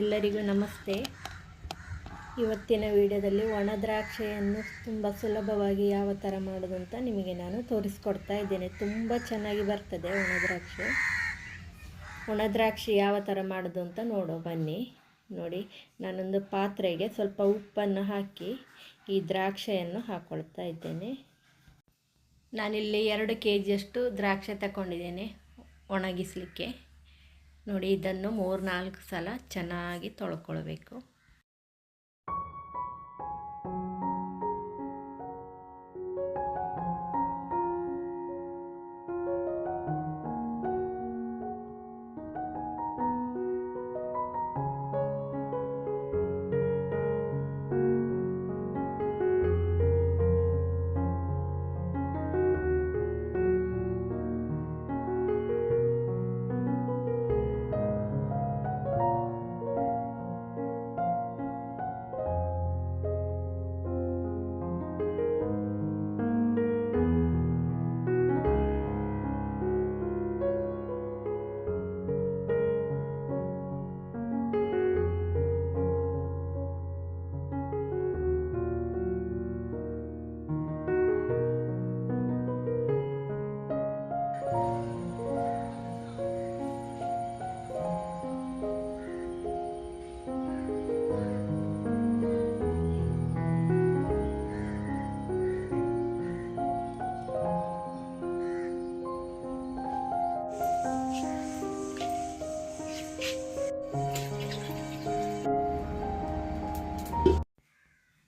ಎಲ್ಲರಿಗೂ ನಮಸ್ತೆ. ಇವತ್ತಿನ ವಿಡಿಯೋದಲ್ಲಿ ಒಣ ದ್ರಾಕ್ಷಿಯನ್ನು ತುಂಬ ಸುಲಭವಾಗಿ ಯಾವ ಥರ ಮಾಡೋದು ಅಂತ ನಿಮಗೆ ನಾನು ತೋರಿಸ್ಕೊಡ್ತಾ ಇದ್ದೇನೆ. ತುಂಬ ಚೆನ್ನಾಗಿ ಬರ್ತದೆ ಒಣ ದ್ರಾಕ್ಷಿ ಯಾವ ಥರ ಮಾಡೋದು ಅಂತ ನೋಡೋ ಬನ್ನಿ. ನೋಡಿ, ನಾನೊಂದು ಪಾತ್ರೆಗೆ ಸ್ವಲ್ಪ ಉಪ್ಪನ್ನು ಹಾಕಿ ಈ ದ್ರಾಕ್ಷಿಯನ್ನು ಹಾಕ್ಕೊಳ್ತಾ ಇದ್ದೇನೆ. ನಾನಿಲ್ಲಿ 2 kg ದ್ರಾಕ್ಷಿ ತಗೊಂಡಿದ್ದೇನೆ ಒಣಗಿಸಲಿಕ್ಕೆ. ನೋಡಿ, ಇದನ್ನು 3-4 ಸಲ ಚೆನ್ನಾಗಿ ತೊಳ್ಕೊಳ್ಬೇಕು.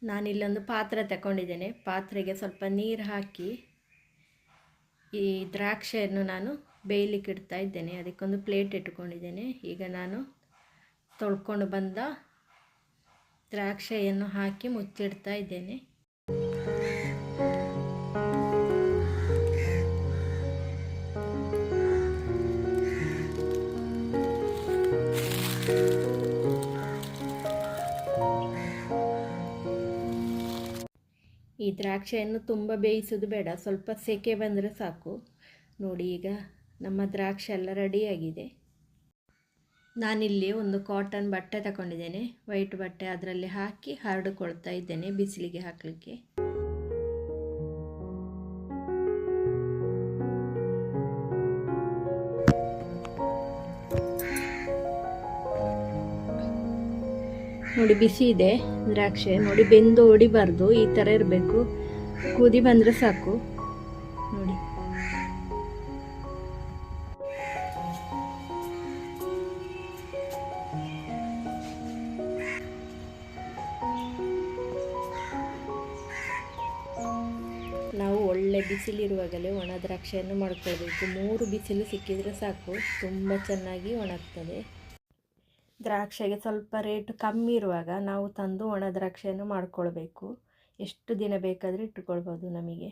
ನಾನಿಲ್ಲೊಂದು ಪಾತ್ರೆ ತಗೊಂಡಿದ್ದೇನೆ. ಪಾತ್ರೆಗೆ ಸ್ವಲ್ಪ ನೀರು ಹಾಕಿ ಈ ದ್ರಾಕ್ಷಿಯನ್ನು ನಾನು ಬೇಯಲಿಕ್ಕೆ ಇಡ್ತಾ ಇದ್ದೇನೆ. ಅದಕ್ಕೊಂದು ಪ್ಲೇಟ್ ಇಟ್ಕೊಂಡಿದ್ದೇನೆ. ಈಗ ನಾನು ತೊಳ್ಕೊಂಡು ಬಂದ ದ್ರಾಕ್ಷಿಯನ್ನು ಹಾಕಿ ಮುಚ್ಚಿಡ್ತಾ ಇದ್ದೇನೆ. ಈ ದ್ರಾಕ್ಷಿಯನ್ನು ತುಂಬ ಬೇಯಿಸೋದು ಬೇಡ, ಸ್ವಲ್ಪ ಸೆಕೆ ಬಂದರೆ ಸಾಕು. ನೋಡಿ, ಈಗ ನಮ್ಮ ದ್ರಾಕ್ಷಿ ಎಲ್ಲ ರೆಡಿಯಾಗಿದೆ. ನಾನಿಲ್ಲಿ ಒಂದು ಕಾಟನ್ ಬಟ್ಟೆ ತಗೊಂಡಿದ್ದೇನೆ, ವೈಟ್ ಬಟ್ಟೆ. ಅದರಲ್ಲಿ ಹಾಕಿ ಹರಡಿಕೊಳ್ತಾ ಇದ್ದೇನೆ ಬಿಸಿಲಿಗೆ ಹಾಕಲಿಕ್ಕೆ. ನೋಡಿ, ಬಿಸಿ ಇದೆ ದ್ರಾಕ್ಷಿ. ನೋಡಿ, ಬೆಂದು ಹೊಡಿಬಾರ್ದು, ಈ ಥರ ಇರಬೇಕು. ಕುದಿ ಬಂದರೆ ಸಾಕು. ನೋಡಿ, ನಾವು ಒಳ್ಳೆ ಬಿಸಿಲಿರುವಾಗಲೇ ಒಣ ದ್ರಾಕ್ಷಿಯನ್ನು ಮಾಡ್ಕೊಳ್ಬೇಕು. 3 ಬಿಸಿಲು ಸಿಕ್ಕಿದರೆ ಸಾಕು, ತುಂಬ ಚೆನ್ನಾಗಿ ಒಣಗ್ತದೆ. ದ್ರಾಕ್ಷಿಗೆ ಸ್ವಲ್ಪ ರೇಟ್ ಕಮ್ಮಿ ಇರುವಾಗ ನಾವು ತಂದು ಒಣ ದ್ರಾಕ್ಷಿಯನ್ನು ಮಾಡ್ಕೊಳ್ಬೇಕು. ಎಷ್ಟು ದಿನ ಬೇಕಾದರೆ ಇಟ್ಟುಕೊಳ್ಬೋದು ನಮಗೆ.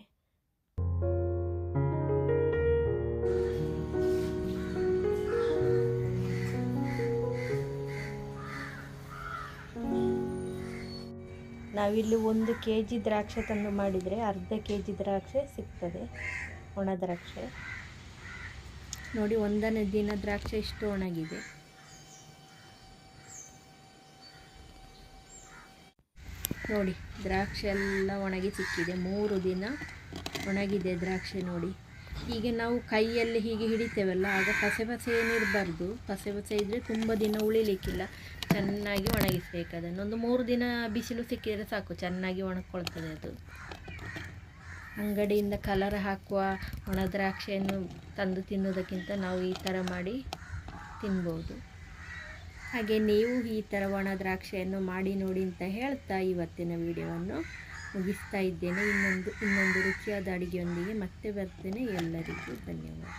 ನಾವಿಲ್ಲಿ 1 kg ದ್ರಾಕ್ಷಿ ತಂದು ಮಾಡಿದರೆ ಅರ್ಧ kg ದ್ರಾಕ್ಷಿ ಸಿಗ್ತದೆ, ಒಣ ದ್ರಾಕ್ಷಿ. ನೋಡಿ, 1ನೇ ದಿನ ದ್ರಾಕ್ಷಿ ಇಷ್ಟು ಒಣಗಿದೆ. ನೋಡಿ, ದ್ರಾಕ್ಷಿ ಎಲ್ಲ ಒಣಗಿ ಸಿಕ್ಕಿದೆ. 3 ದಿನ ಒಣಗಿದೆ ದ್ರಾಕ್ಷಿ. ನೋಡಿ, ಹೀಗೆ ನಾವು ಕೈಯಲ್ಲಿ ಹೀಗೆ ಹಿಡಿತೇವಲ್ಲ, ಆಗ ಪಸೆ ಏನಿರಬಾರ್ದು. ಪಸೆ ಇದ್ದರೆ ತುಂಬ ದಿನ ಉಳಿಲಿಕ್ಕಿಲ್ಲ. ಚೆನ್ನಾಗಿ ಒಣಗಿಸ್ಬೇಕು ಅದನ್ನು. ಒಂದು 3 ದಿನ ಬಿಸಿಲು ಸಿಕ್ಕಿದರೆ ಸಾಕು, ಚೆನ್ನಾಗಿ ಒಣಕೊಳ್ತದೆ ಅದು. ಅಂಗಡಿಯಿಂದ ಕಲರ್ ಹಾಕುವ ಒಣ ದ್ರಾಕ್ಷಿಯನ್ನು ತಂದು ತಿನ್ನೋದಕ್ಕಿಂತ ನಾವು ಈ ಥರ ಮಾಡಿ ತಿನ್ಬೋದು. ಹಾಗೆ ನೀವು ಈ ಥರ ಒಣ ದ್ರಾಕ್ಷಿಯನ್ನು ಮಾಡಿ ನೋಡಿ ಅಂತ ಹೇಳ್ತಾ ಇವತ್ತಿನ ವಿಡಿಯೋವನ್ನು ಮುಗಿಸ್ತಾ ಇದ್ದೇನೆ. ಇನ್ನೊಂದು ರುಚಿಯಾದ ಅಡುಗೆಯೊಂದಿಗೆ ಮತ್ತೆ ಬರ್ತೇನೆ. ಎಲ್ಲರಿಗೂ ಧನ್ಯವಾದ.